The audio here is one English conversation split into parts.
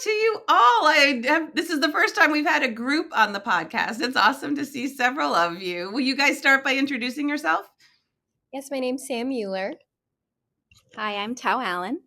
to you all. This is the first time we've had a group on the podcast. It's awesome to see several of you. Will you guys start by introducing yourself? Yes, my name's Sam Mueller. Hi, I'm Thao Allen.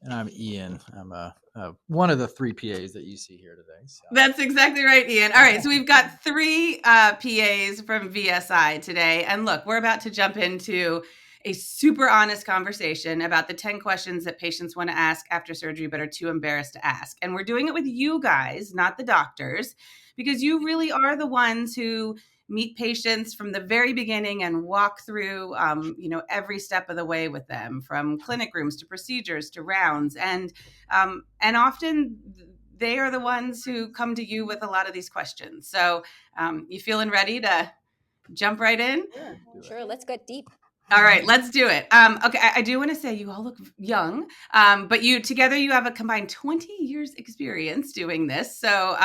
And I'm Ian. I'm one of the 3 PAs that you see here today. So. That's exactly right, Ian. All right, so we've got 3 PAs from VSI today. And look, we're about to jump into a super honest conversation about the 10 questions that patients want to ask after surgery but are too embarrassed to ask. And we're doing it with you guys, not the doctors, because you really are the ones who meet patients from the very beginning and walk through, every step of the way with them, from clinic rooms to procedures to rounds. And often they are the ones who come to you with a lot of these questions. So you feeling ready to jump right in? Sure. Let's get deep. All right, let's do it. Okay, I do want to say you all look young, but you have a combined 20 years experience doing this. So,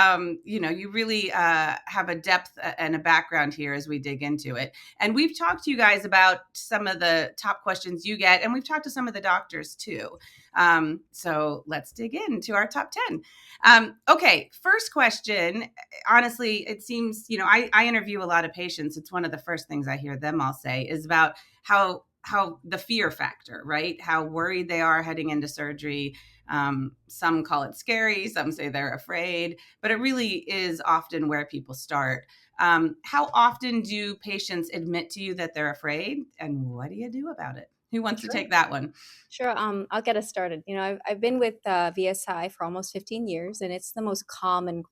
you really have a depth and a background here as we dig into it. And we've talked to you guys about some of the top questions you get, and we've talked to some of the doctors too. So let's dig into our top 10. Okay, first question. Honestly, it seems, I interview a lot of patients. It's one of the first things I hear them all say is about how the fear factor, right? How worried they are heading into surgery. Some call it scary, some say they're afraid, but it really is often where people start. How often do patients admit to you that they're afraid, and what do you do about it? Who wants to take that one? Sure. I'll get us started. I've been with VSI for almost 15 years, and it's the most common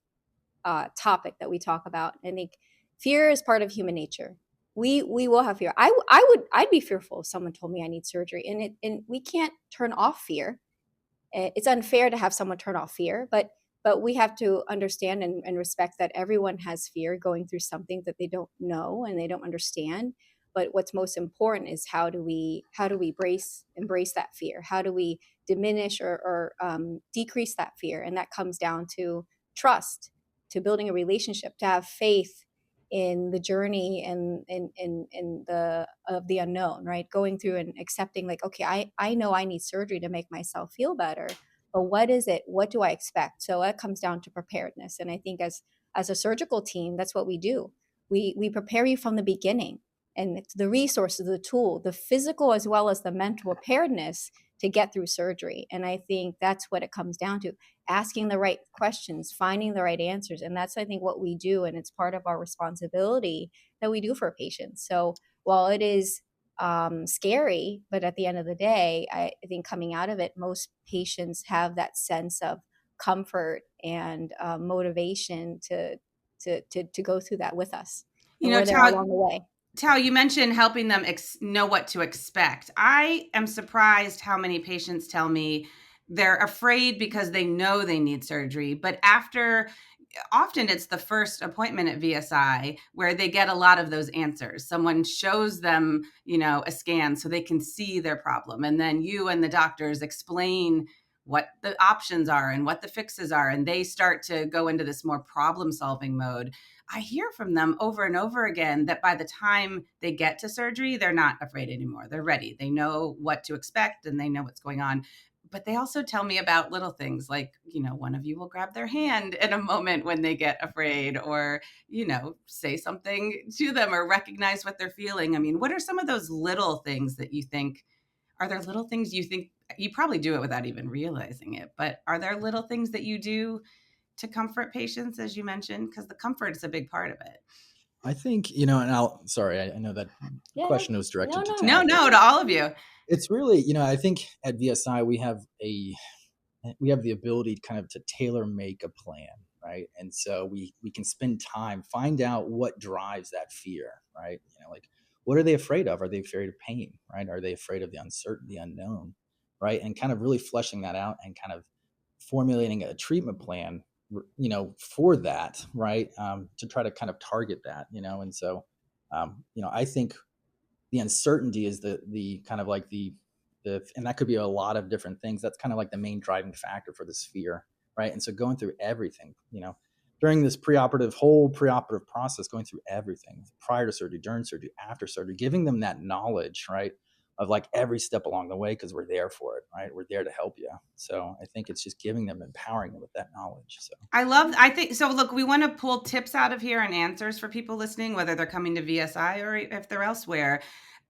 topic that we talk about. I think fear is part of human nature. We will have fear. I'd be fearful if someone told me I need surgery, and we can't turn off fear. It's unfair to have someone turn off fear, but we have to understand and respect that everyone has fear going through something that they don't know and they don't understand. But what's most important is how do we embrace that fear? How do we diminish or decrease that fear? And that comes down to trust, to building a relationship, to have faith in the journey and in the unknown, right? Going through and accepting, like, okay, I know I need surgery to make myself feel better, but what is it? What do I expect? So that comes down to preparedness. And I think as a surgical team, that's what we do. We prepare you from the beginning, and the resources, the tool, the physical as well as the mental preparedness to get through surgery. And I think that's what it comes down to: asking the right questions, finding the right answers. And that's, I think, what we do. And it's part of our responsibility that we do for patients. So while it is scary, but at the end of the day, I think coming out of it, most patients have that sense of comfort and motivation to go through that with us. And we're there along the way. Thao, you mentioned helping them know what to expect. I am surprised how many patients tell me they're afraid because they know they need surgery, but often it's the first appointment at VSI where they get a lot of those answers. Someone shows them, a scan so they can see their problem. And then you and the doctors explain what the options are and what the fixes are. And they start to go into this more problem-solving mode. I hear from them over and over again that by the time they get to surgery, they're not afraid anymore. They're ready. They know what to expect and they know what's going on. But they also tell me about little things like, one of you will grab their hand in a moment when they get afraid, or, say something to them or recognize what they're feeling. I mean, what are some of those little things that you think, are there little things you think, you probably do it without even realizing it, but are there little things that you do to comfort patients, as you mentioned? Because the comfort is a big part of it. I think, and I know that question was directed to Thao. No, to all of you. It's really, I think at VSI, we have the ability kind of to tailor make a plan, right? And so we can spend time, find out what drives that fear, right? Like, what are they afraid of? Are they afraid of pain, right? Are they afraid of the uncertainty, unknown, right? And kind of really fleshing that out and kind of formulating a treatment plan, for that, right? To try to kind of target that, and so, I think the uncertainty is the kind of like the and that could be a lot of different things. That's kind of like the main driving factor for this fear, right? And so going through everything, during this whole preoperative process, going through everything prior to surgery, during surgery, after surgery, giving them that knowledge, right? of like every step along the way, because we're there for it, right? We're there to help you. So I think it's just giving them, empowering them with that knowledge. So I think so. Look, we want to pull tips out of here and answers for people listening, whether they're coming to VSI or if they're elsewhere.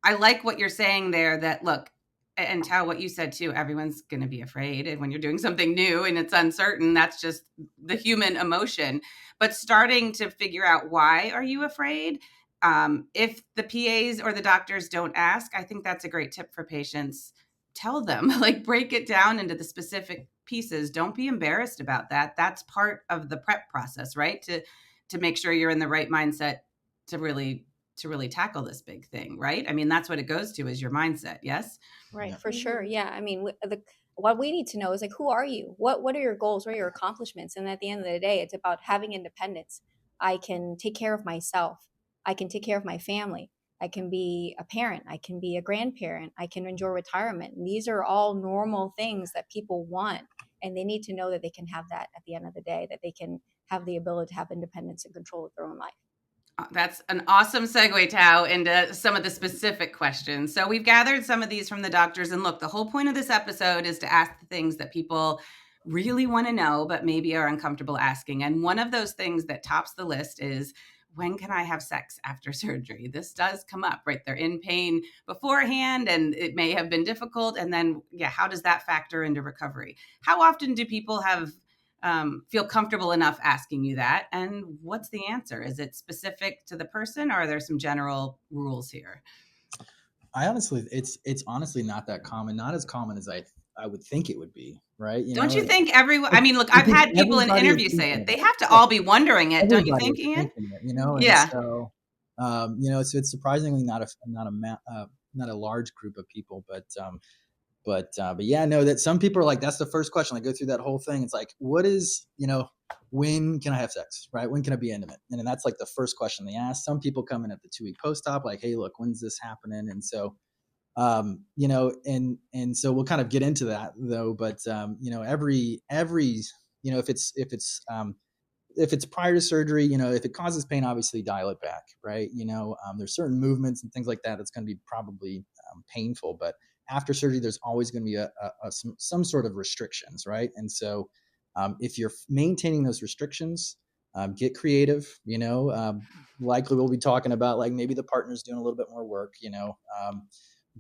I like what you're saying there, that look, and Tao, what you said too, everyone's going to be afraid. And when you're doing something new and it's uncertain, that's just the human emotion. But starting to figure out, why are you afraid? If the PAs or the doctors don't ask, I think that's a great tip for patients. Tell them, like, break it down into the specific pieces. Don't be embarrassed about that. That's part of the prep process, right? To make sure you're in the right mindset to really tackle this big thing, right? I mean, that's what it goes to, is your mindset. Yes. Right, Yeah. for sure. Yeah, I mean, what we need to know is like, who are you? What are your goals? What are your accomplishments? And at the end of the day, it's about having independence. I can take care of myself. I can take care of my family. I can be a parent. I can be a grandparent. I can enjoy retirement. And these are all normal things that people want, and they need to know that they can have that at the end of the day. That they can have the ability to have independence and control of their own life. That's an awesome segue, Tao, into some of the specific questions. So we've gathered some of these from the doctors. And look, the whole point of this episode is to ask the things that people really want to know, but maybe are uncomfortable asking. And one of those things that tops the list is, when can I have sex after surgery? This does come up, right? They're in pain beforehand and it may have been difficult. And then, how does that factor into recovery? How often do people feel comfortable enough asking you that? And what's the answer? Is it specific to the person, or are there some general rules here? I honestly, it's honestly not that common, not as common as I would think it would be, right? Don't you think everyone, I mean, look, I I've think had people in everybody is interviews say thinking it. They it. have to Yeah, all be wondering it. Don't you everybody think, is Ian? thinking it, and Yeah. so so it's surprisingly not a large group of people, but yeah, no, that some people are like, that's the first question. I go through that whole thing. It's like, what is, when can I have sex, right? When can I be intimate? And then that's like the first question they ask. Some people come in at the 2-week post-op, like, hey, look, when's this happening? And so, and so we'll kind of get into that though. But, every, if it's prior to surgery, if it causes pain, obviously dial it back, right? There's certain movements and things like that that's going to be probably painful, but after surgery, there's always going to be some sort of restrictions, right? And so, if you're maintaining those restrictions, get creative. Likely we'll be talking about like maybe the partner's doing a little bit more work.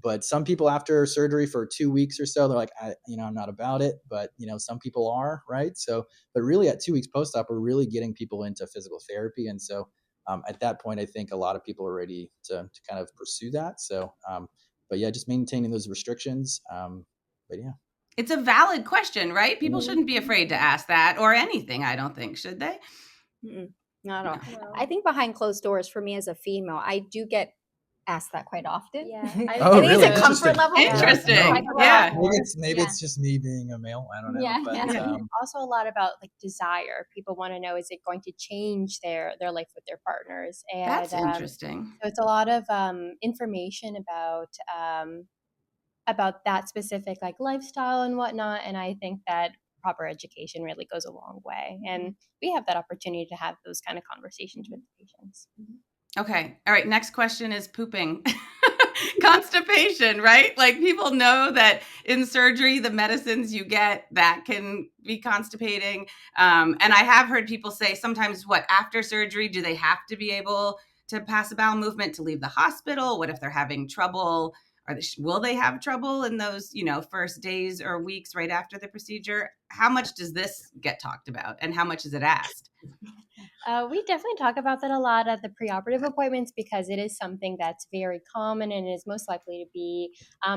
But some people after surgery for 2 weeks or so, they're like, I'm not about it. But some people are, right? So, but really at 2 weeks post-op, we're really getting people into physical therapy, and so at that point, I think a lot of people are ready to kind of pursue that. So, but yeah, just maintaining those restrictions. But yeah, It's a valid question, right? People Mhm. shouldn't be afraid to ask that, or anything, I don't think, should they? Not at all. No. I think behind closed doors, for me as a female, I do get asked that quite often. Yeah, I Oh, think really? it's a comfort Interesting. level. Yeah, Interesting. Like a lot Yeah. more. maybe Yeah. it's just me being a male. I don't know. Yeah, But yeah. And also a lot about like desire. People want to know, is it going to change their life with their partners? And That's interesting. so it's a lot of information about that specific like lifestyle and whatnot. And I think that proper education really goes a long way. And we have that opportunity to have those kind of conversations with patients. Okay. All right. Next question is pooping. Constipation, right? Like, people know that in surgery, the medicines you get, that can be constipating. And I have heard people say sometimes, after surgery, do they have to be able to pass a bowel movement to leave the hospital? What if they're having trouble? Will they have trouble in those, first days or weeks right after the procedure? How much does this get talked about, and how much is it asked? We definitely talk about that a lot at the preoperative appointments because it is something that's very common and is most likely to be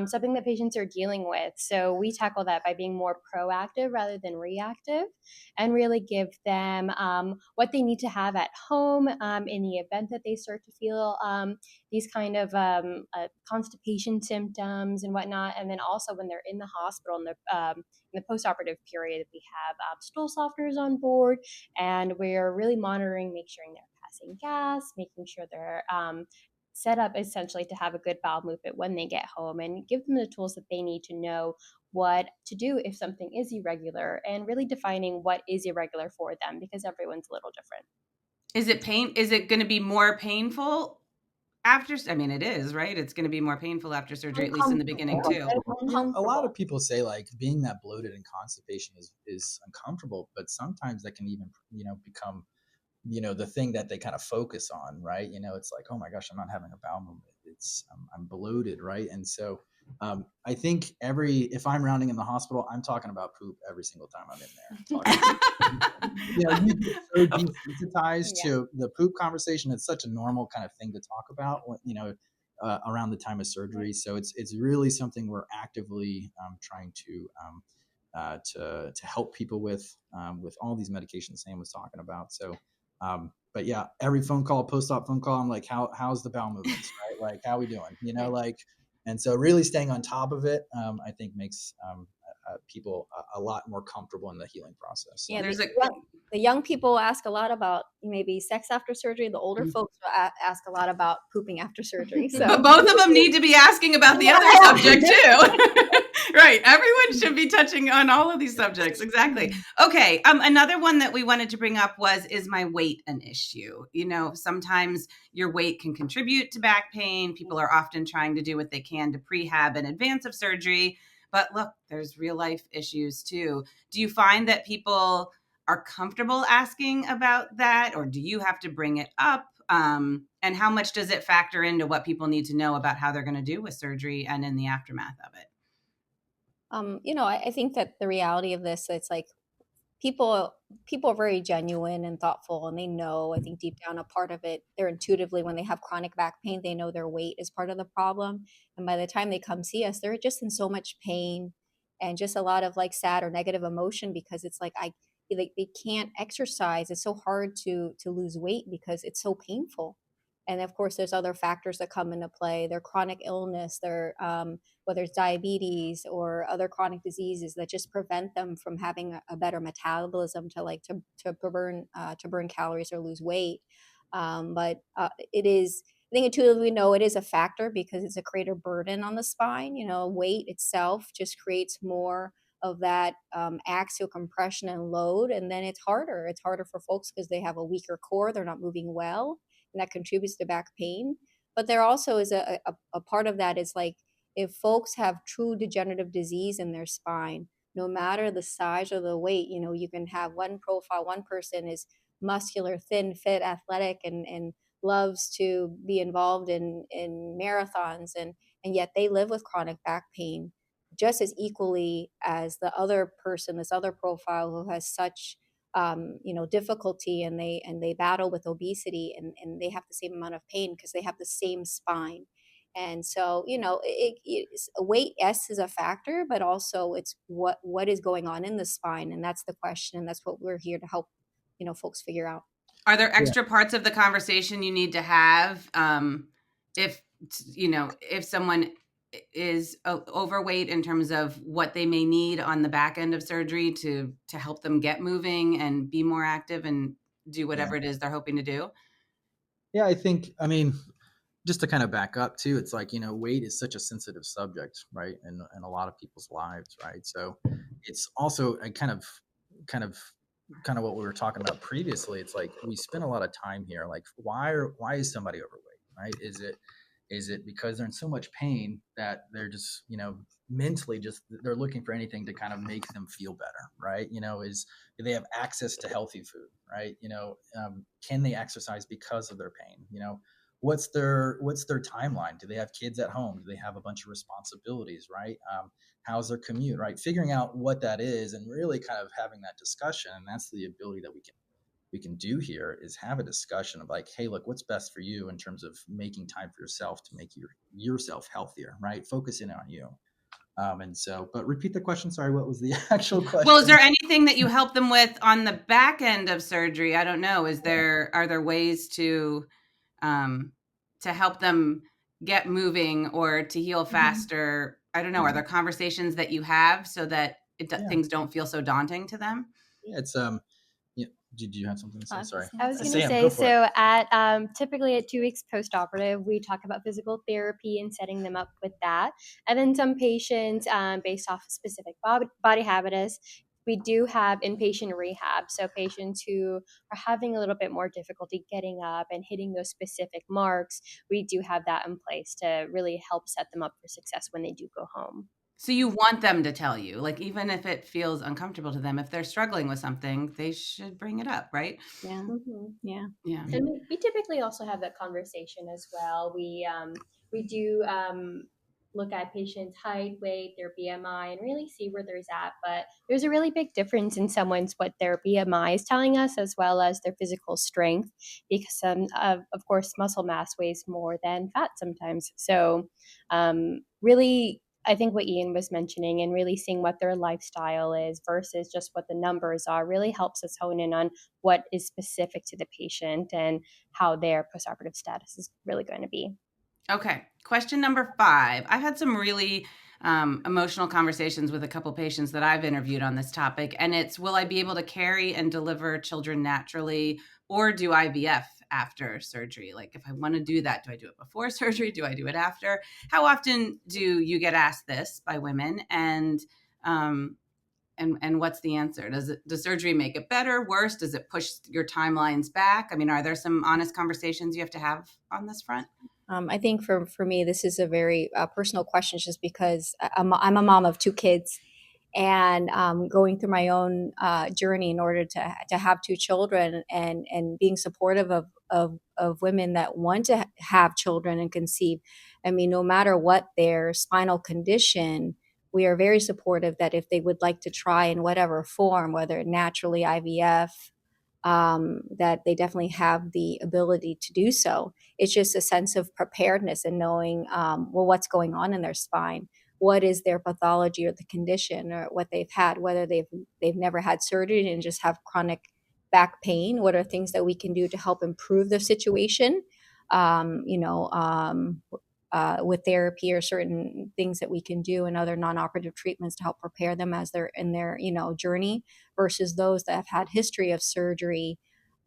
something that patients are dealing with. So we tackle that by being more proactive rather than reactive and really give them what they need to have at home in the event that they start to feel these kind of constipation symptoms and whatnot. And then also when they're in the hospital in the postoperative period, we have stool softeners on board, and we're really monitoring, making sure they're passing gas, making sure they're set up essentially to have a good bowel movement when they get home, and give them the tools that they need to know what to do if something is irregular, and really defining what is irregular for them because everyone's a little different. Is it going to be more painful I mean, it is, right? It's going to be more painful after surgery, at least in the beginning too. A lot of people say like being that bloated and constipation is uncomfortable, but sometimes that can even, become, the thing that they kind of focus on, right? It's like, oh my gosh, I'm not having a bowel movement. I'm bloated, right? And so I think if I'm rounding in the hospital, I'm talking about poop every single time I'm in there. You get so desensitized to the poop conversation. It's such a normal kind of thing to talk about, around the time of surgery. So it's really something we're actively trying to help people with all these medications Sam was talking about. So, but yeah, every phone call, post-op phone call, I'm like, how's the bowel movements, right? Like, how we doing? And so really staying on top of it, I think makes people a lot more comfortable in the healing process. Yeah, the young people ask a lot about maybe sex after surgery. The older folks will ask a lot about pooping after surgery. So, but both of them need to be asking about the other subject too. Right. Everyone should be touching on all of these subjects. Exactly. Okay. Another one that we wanted to bring up is my weight an issue? Sometimes your weight can contribute to back pain. People are often trying to do what they can to prehab in advance of surgery. But look, there's real life issues too. Do you find that people are comfortable asking about that, or do you have to bring it up? And how much does it factor into what people need to know about how they're going to do with surgery and in the aftermath of it? I think that the reality of this, it's like people are very genuine and thoughtful, and they know, I think deep down a part of it, they're intuitively, when they have chronic back pain, they know their weight is part of the problem. And by the time they come see us, they're just in so much pain and just a lot of like sad or negative emotion, because it's like they can't exercise. It's so hard to lose weight because it's so painful. And of course there's other factors that come into play, their chronic illness, their whether it's diabetes or other chronic diseases that just prevent them from having a better metabolism to burn calories or lose weight. But it is, I think intuitively know it is a factor because it's a greater burden on the spine. Weight itself just creates more of that axial compression and load, and then it's harder. It's harder for folks because they have a weaker core, they're not moving well, and that contributes to back pain. But there also is a part of that is like, if folks have true degenerative disease in their spine, no matter the size or the weight, you can have one profile, one person is muscular, thin, fit, athletic, and loves to be involved in marathons, and yet they live with chronic back pain just as equally as the other person, this other profile who has such difficulty, and they battle with obesity, and they have the same amount of pain because they have the same spine. And so, weight, yes, is a factor, but also it's what is going on in the spine, and that's the question, and that's what we're here to help folks figure out. Are there extra parts of the conversation you need to have if someone is overweight, in terms of what they may need on the back end of surgery to help them get moving and be more active and do whatever it is they're hoping to do? Yeah, I mean, just to kind of back up too, it's like, weight is such a sensitive subject, right? In a lot of people's lives, right? So it's also a kind of what we were talking about previously. It's like we spend a lot of time here. Like, why is somebody overweight, right? Is it because they're in so much pain that they're just, mentally they're looking for anything to kind of make them feel better, right? Do they have access to healthy food, right? Can they exercise because of their pain? What's their timeline? Do they have kids at home? Do they have a bunch of responsibilities, right? How's their commute, right? Figuring out what that is and really kind of having that discussion. And that's the ability that we can do here, is have a discussion of like, hey, look, what's best for you in terms of making time for yourself to make yourself healthier, right? Focus in on you. And so, but repeat the question. Sorry, what was the actual question? Well, is there anything that you help them with on the back end of surgery? I don't know. Are there ways to help them get moving or to heal faster? I don't know. Are there conversations that you have so that things don't feel so daunting to them? Yeah, it's did you have something to say? Sorry. I was going to say, so at typically at 2 weeks post-operative, we talk about physical therapy and setting them up with that. And then some patients, based off specific body habitus, we do have inpatient rehab. So patients who are having a little bit more difficulty getting up and hitting those specific marks, we do have that in place to really help set them up for success when they do go home. So you want them to tell you, like, even if it feels uncomfortable to them, if they're struggling with something, they should bring it up, right? Yeah. Mm-hmm. Yeah. Yeah. And we typically also have that conversation as well. We do look at patients' height, weight, their BMI, and really see where there's at. But there's a really big difference in someone's what their BMI is telling us, as well as their physical strength, because of course muscle mass weighs more than fat sometimes. So really. I think what Ian was mentioning and really seeing what their lifestyle is versus just what the numbers are really helps us hone in on what is specific to the patient and how their postoperative status is really going to be. Okay. Question number 5. I've had some really emotional conversations with a couple patients that I've interviewed on this topic, and it's, will I be able to carry and deliver children naturally, or do IVF after surgery? Like, if I want to do that, do I do it before surgery? Do I do it after? How often do you get asked this by women? Um, and what's the answer? Does surgery make it better, worse? Does it push your timelines back? I mean, are there some honest conversations you have to have on this front? I think for me, this is a very personal question, just because I'm a mom of 2 kids, and going through my own journey in order to have 2 children, and being supportive of women that want to have children and conceive. I mean, no matter what their spinal condition, we are very supportive that if they would like to try in whatever form, whether naturally IVF, that they definitely have the ability to do so. It's just a sense of preparedness and knowing, well, what's going on in their spine, what is their pathology or the condition or what they've had, whether they've never had surgery and just have chronic back pain. What are things that we can do to help improve their situation? You know, with therapy or certain things that we can do and other non-operative treatments to help prepare them as they're in their journey, versus those that have had history of surgery.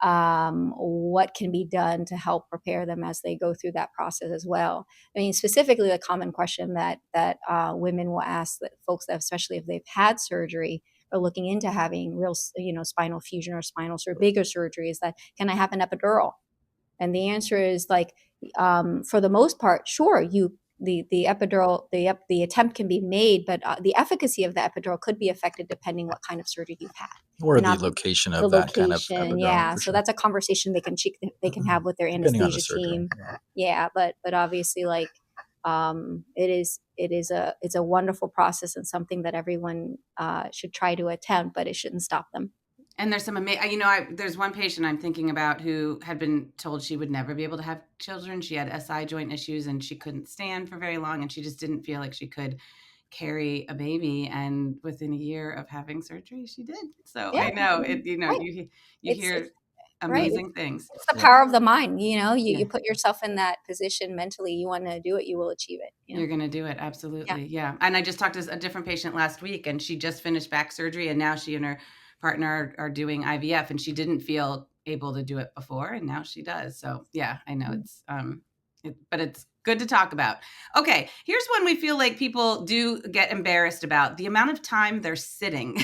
What can be done to help prepare them as they go through that process as well? I mean, specifically, the common question that women will ask, that folks that, especially if they've had surgery, are looking into having real, spinal fusion or spinal bigger surgery, is that, can I have an epidural? And the answer is, like, for the most part, sure, the epidural, the attempt can be made, but the efficacy of the epidural could be affected depending what kind of surgery you've had. Or And the not location the of that kind of location, epidural, yeah. for So sure. that's a conversation they can have with their Depending on the anesthesia surgery. team. Yeah, but obviously, like, it's a wonderful process and something that everyone should try to attempt, but it shouldn't stop them. And there's some amazing, there's one patient I'm thinking about who had been told she would never be able to have children. She had SI joint issues and she couldn't stand for very long, and she just didn't feel like she could carry a baby. And within a year of having surgery, she did. So Yeah, I know it, right. you It's hear right. amazing things. It's the power of the mind. Yeah. You put yourself in that position mentally. You want to do it, you will achieve it. You're going to do it. Yeah. Absolutely. Yeah. And I just talked to a different patient last week, and she just finished back surgery, and now she and her partner are doing IVF, and she didn't feel able to do it before, and now she does. So yeah, I know it's, but it's good to talk about. Okay. Here's one we feel like people do get embarrassed about: the amount of time they're sitting.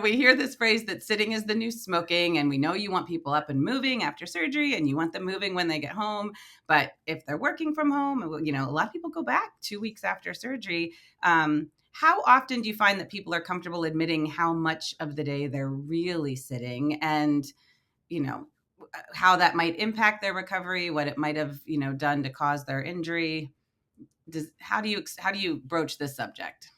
We hear this phrase that sitting is the new smoking, and we know you want people up and moving after surgery, and you want them moving when they get home. But if they're working from home, a lot of people go back 2 weeks after surgery. How often do you find that people are comfortable admitting how much of the day they're really sitting, and, how that might impact their recovery, what it might have, done to cause their injury? How do you broach this subject?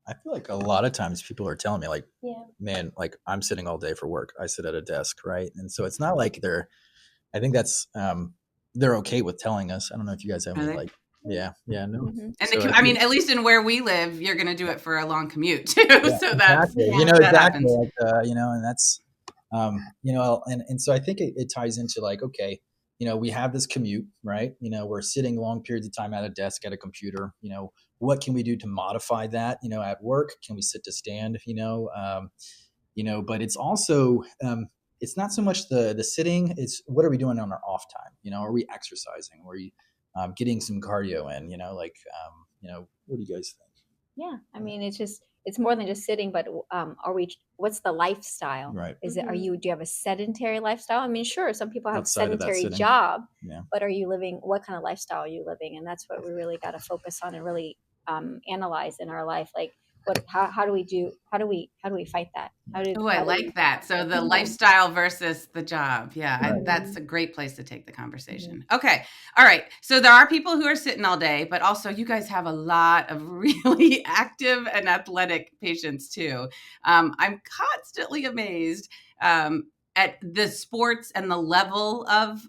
I feel like a lot of times people are telling me, like, Yeah. man, like, I'm sitting all day for work. I sit at a desk, right? And so it's not like I think that's, they're okay with telling us. I don't know if you guys have Are any, they? like, yeah, no. Mm-hmm. And So I mean, at least in where we live, you're going to do it for a long commute too. yeah, So that's, exactly. Yeah. that Exactly. happens. Like, and that's, and so I think it ties into, like, okay, we have this commute, right? We're sitting long periods of time at a desk, at a computer. What can we do to modify that? At work, can we sit to stand? But it's also, it's not so much the sitting. It's, what are we doing on our off time? Are we exercising? Are we getting some cardio in? What do you guys think? Yeah, I mean, it's just it's more than just sitting, but what's the lifestyle? Right. Is it, do you have a sedentary lifestyle? I mean, sure, some people have Outside of that sedentary sitting. job, Yeah. but what kind of lifestyle are you living? And that's what we really got to focus on and really analyze in our life. Like, how do we fight that? Oh, I like that. So the lifestyle versus the job. Yeah, Right. that's a great place to take the conversation. Okay. All right. So there are people who are sitting all day, but also you guys have a lot of really active and athletic patients too. I'm constantly amazed at the sports and the level of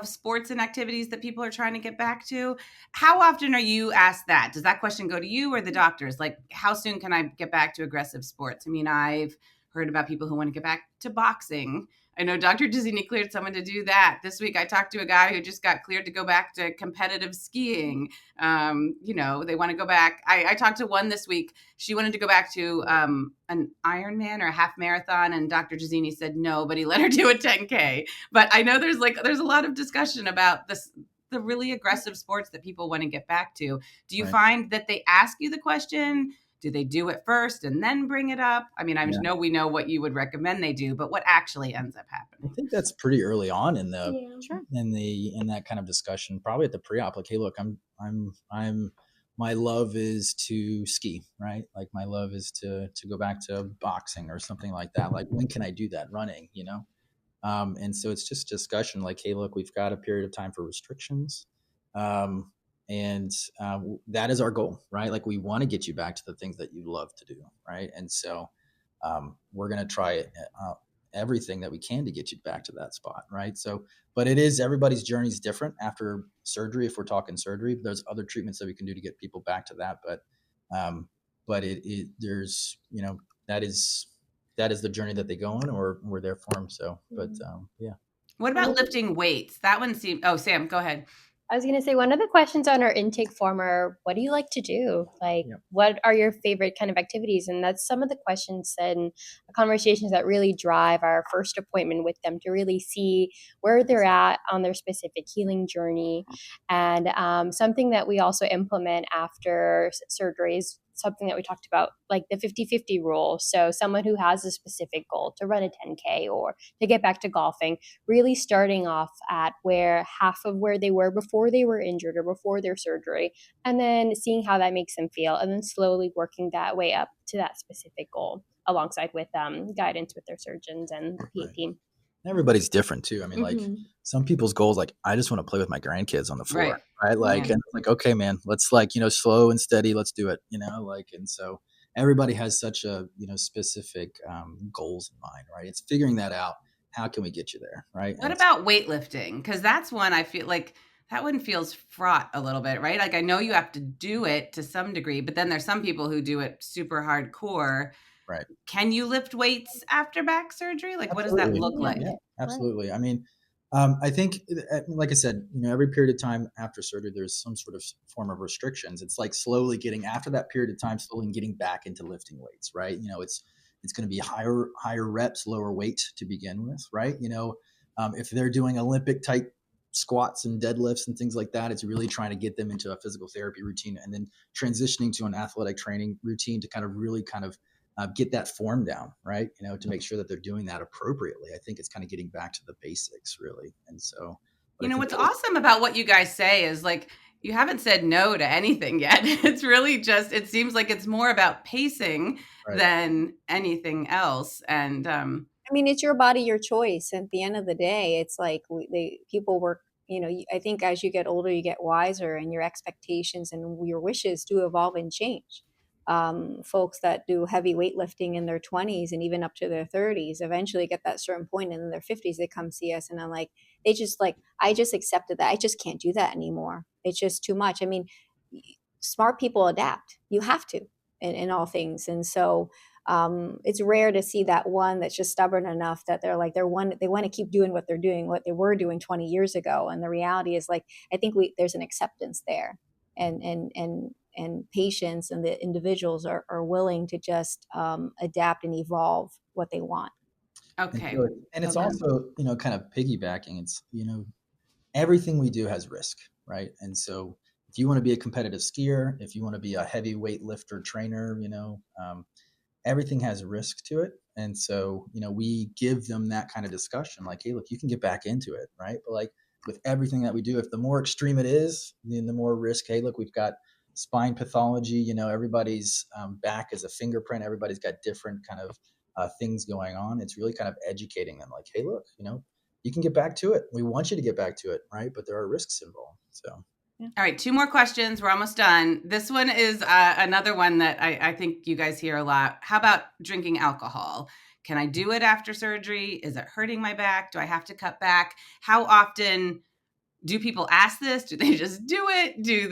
sports and activities that people are trying to get back to. How often are you asked that? Does that question go to you or the doctors? Like, how soon can I get back to aggressive sports? I mean, I've heard about people who want to get back to boxing. I know Dr. Dizini cleared someone to do that. This week, I talked to a guy who just got cleared to go back to competitive skiing. They want to go back. I talked to one this week. She wanted to go back to an Ironman or a half marathon, and Dr. Dizini said no, but he let her do a 10K. But I know there's a lot of discussion about this, the really aggressive sports that people want to get back to. Do you find that they ask you the question? Do they do it first and then bring it up? I mean, know we know what you would recommend they do, but what actually ends up happening? I think that's pretty early on in that kind of discussion, probably at the pre-op. Like, hey, look, my love is to ski, right? Like, my love is to go back to boxing or something like that. Like, when can I do that? Running, and so it's just discussion. Like, hey, look, we've got a period of time for restrictions. That is our goal, right? Like, we want to get you back to the things that you love to do, right? And so we're going to try everything that we can to get you back to that spot, right? So, but everybody's journey is different after surgery. If we're talking surgery, there's other treatments that we can do to get people back to that. But there's, that is the journey that they go on, or we're there for them. So, but yeah. What about lifting weights? That one seemed. Oh, Sam, go ahead. I was going to say, one of the questions on our intake form are, what do you like to do? Like, what are your favorite kind of activities? And that's some of the questions and conversations that really drive our first appointment with them, to really see where they're at on their specific healing journey. And something that we also implement after surgery is something that we talked about, like the 50-50 rule. So someone who has a specific goal to run a 10K or to get back to golfing, really starting off at half of where they were before they were injured or before their surgery, and then seeing how that makes them feel, and then slowly working that way up to that specific goal, alongside with guidance with their surgeons and the PA team. Everybody's different too. I mean, like, some people's goals, like, I just want to play with my grandkids on the floor, right? Like, and like, okay, man, let's, like, slow and steady, let's do it, and so everybody has such a, specific goals in mind, right? It's figuring that out. How can we get you there, right? What about weightlifting? Because that's one I feel like that one feels fraught a little bit, right? Like, I know you have to do it to some degree, but then there's some people who do it super hardcore. Right. Can you lift weights after back surgery? Like, what does that look like? Yeah, absolutely. I mean, I think, like I said, every period of time after surgery, there's some sort of form of restrictions. It's like slowly getting, after that period of time, slowly getting back into lifting weights, right? It's going to be higher reps, lower weight to begin with, right? If they're doing Olympic type squats and deadlifts and things like that, it's really trying to get them into a physical therapy routine, and then transitioning to an athletic training routine to kind of really get that form down, right? To make sure that they're doing that appropriately. I think it's kind of getting back to the basics, really. And so, what's awesome about what you guys say is, like, you haven't said no to anything yet. It's really just, it seems like it's more about pacing than anything else. And I mean, it's your body, your choice. At the end of the day, it's like people work. I think as you get older, you get wiser, and your expectations and your wishes do evolve and change. Folks that do heavy weightlifting in their 20s and even up to their 30s eventually get that certain point, and in their 50s they come see us, and I'm like, I just accepted that. I just can't do that anymore. It's just too much. I mean, smart people adapt. You have to in all things. And so it's rare to see that one that's just stubborn enough that they want to keep doing what they're doing, what they were doing 20 years ago. And the reality is, like, I think there's an acceptance there, and patients and the individuals are willing to just adapt and evolve what they want. Okay. And it's also, kind of piggybacking. It's, everything we do has risk, right? And so if you want to be a competitive skier, if you want to be a heavyweight lifter trainer, everything has risk to it. And so, we give them that kind of discussion, like, hey, look, you can get back into it, right? But like with everything that we do, if the more extreme it is, then the more risk. Hey, look, we've got spine pathology, everybody's back is a fingerprint. Everybody's got different kind of things going on. It's really kind of educating them, like, hey, look, you can get back to it. We want you to get back to it, right? But there are risks involved. So. All right, 2 more questions. We're almost done. This one is another one that I think you guys hear a lot. How about drinking alcohol? Can I do it after surgery? Is it hurting my back? Do I have to cut back? How often do people ask this? Do they just do it? You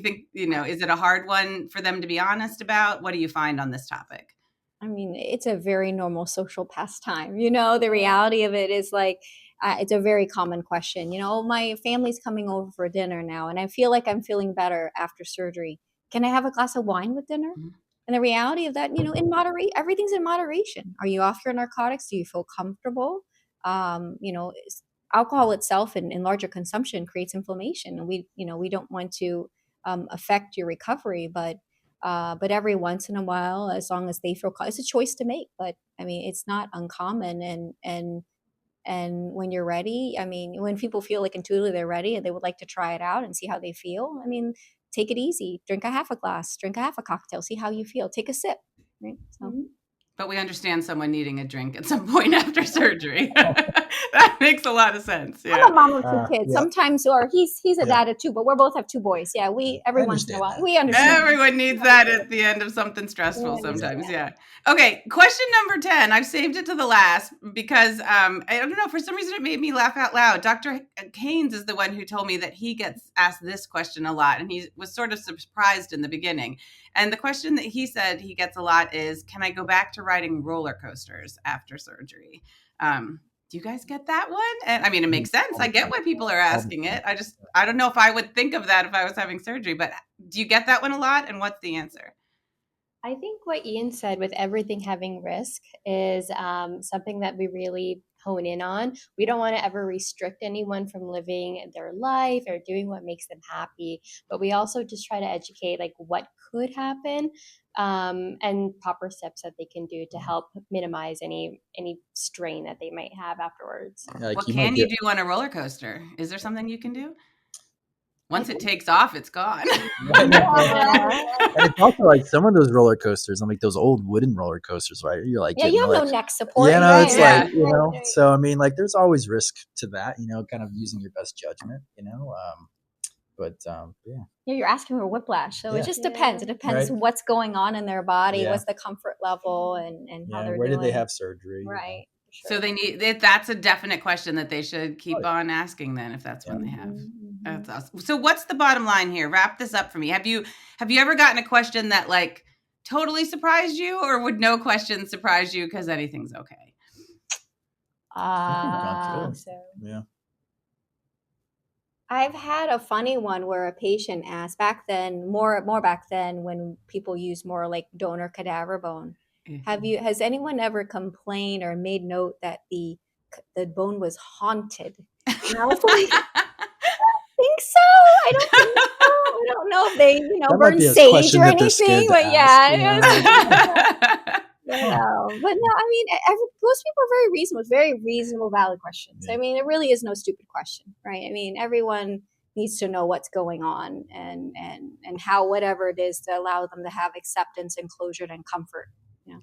think, is it a hard one for them to be honest about? What do you find on this topic? I mean, it's a very normal social pastime. The reality of it is like, it's a very common question. My family's coming over for dinner now, and I feel like I'm feeling better after surgery. Can I have a glass of wine with dinner? Mm-hmm. And the reality of that, in moderate, everything's in moderation. Are you off your narcotics? Do you feel comfortable? Alcohol itself in larger consumption creates inflammation, and we don't want to affect your recovery, but every once in a while, as long as they feel, it's a choice to make. But I mean, it's not uncommon, and when you're ready, I mean, when people feel like intuitively they're ready and they would like to try it out and see how they feel, I mean, take it easy. Drink a half a glass, drink a half a cocktail, see how you feel. Take a sip, right? So. But we understand someone needing a drink at some point after surgery. That makes a lot of sense. Yeah. I'm a mom of 2 kids. Yeah. Sometimes, or he's a dad of 2, but we both have 2 boys. Yeah, every once in a while that. we understand. Everyone needs that at the end of something stressful sometimes. Yeah. Okay. Question number 10. I've saved it to the last because I don't know, for some reason it made me laugh out loud. Dr. Haynes is the one who told me that he gets asked this question a lot, and he was sort of surprised in the beginning. And the question that he said he gets a lot is, can I go back to riding roller coasters after surgery? Do you guys get that one? And I mean, it makes sense. I get why people are asking it. I don't know if I would think of that if I was having surgery, but do you get that one a lot? And what's the answer? I think what Ian said with everything having risk is something that we really hone in on. We don't want to ever restrict anyone from living their life or doing what makes them happy, but we also just try to educate like what could happen and proper steps that they can do to help minimize any strain that they might have afterwards. What can you do on a roller coaster? Is there something you can do? Once it takes off, it's gone. And it's also like some of those roller coasters, like those old wooden roller coasters, right? You're like, you have no neck support. It's like, so I mean, like there's always risk to that, kind of using your best judgment, but you're asking for whiplash, so it just depends. It depends what's going on in their body, what's the comfort level, and how they're where doing. did they have surgery, right? Sure. So they need that's a definite question that they should keep on asking then if that's when they have. That's awesome. So what's the bottom line here? Wrap this up for me. Have you ever gotten a question that like totally surprised you, or would no question surprise you because anything's okay? I've had a funny one where a patient asked back then, more back then when people used more like donor cadaver bone. Has anyone ever complained or made note that the bone was haunted? And I was like, I think so. I don't think so. I don't know if they, burn sage or anything, but but no, I mean, most people are very reasonable. It's very reasonable, valid questions. I mean, it really is no stupid question, right? I mean, everyone needs to know what's going on and how whatever it is to allow them to have acceptance and closure and comfort.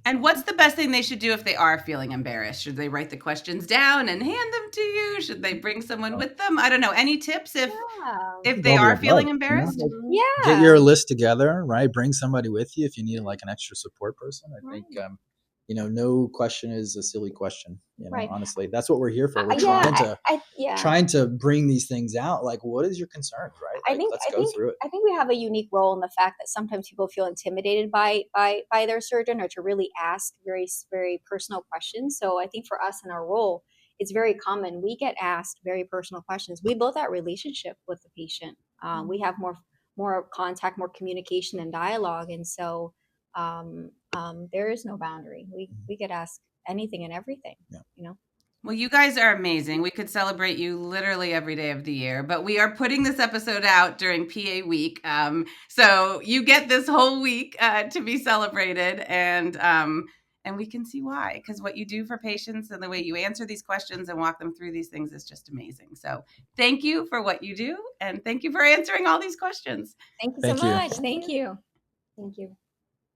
And what's the best thing they should do if they are feeling embarrassed? Should they write the questions down and hand them to you? Should they bring someone with them? I don't know. Any tips if they are feeling embarrassed? Get your list together, right? Bring somebody with you if you need like an extra support person. I think no question is a silly question. Honestly, that's what we're here for. We're trying to bring these things out. Like, what is your concern, right? Like, let's go through it. I think we have a unique role in the fact that sometimes people feel intimidated by their surgeon or to really ask very, very personal questions. So I think for us in our role, it's very common. We get asked very personal questions. We build that relationship with the patient. We have more contact, more communication and dialogue. And so there is no boundary. We get asked anything and everything, Well, you guys are amazing. We could celebrate you literally every day of the year, but we are putting this episode out during PA week. So you get this whole week to be celebrated, and we can see why, because what you do for patients and the way you answer these questions and walk them through these things is just amazing. So thank you for what you do, and thank you for answering all these questions. Thank you Thank so you. much. Thank you. Thank you.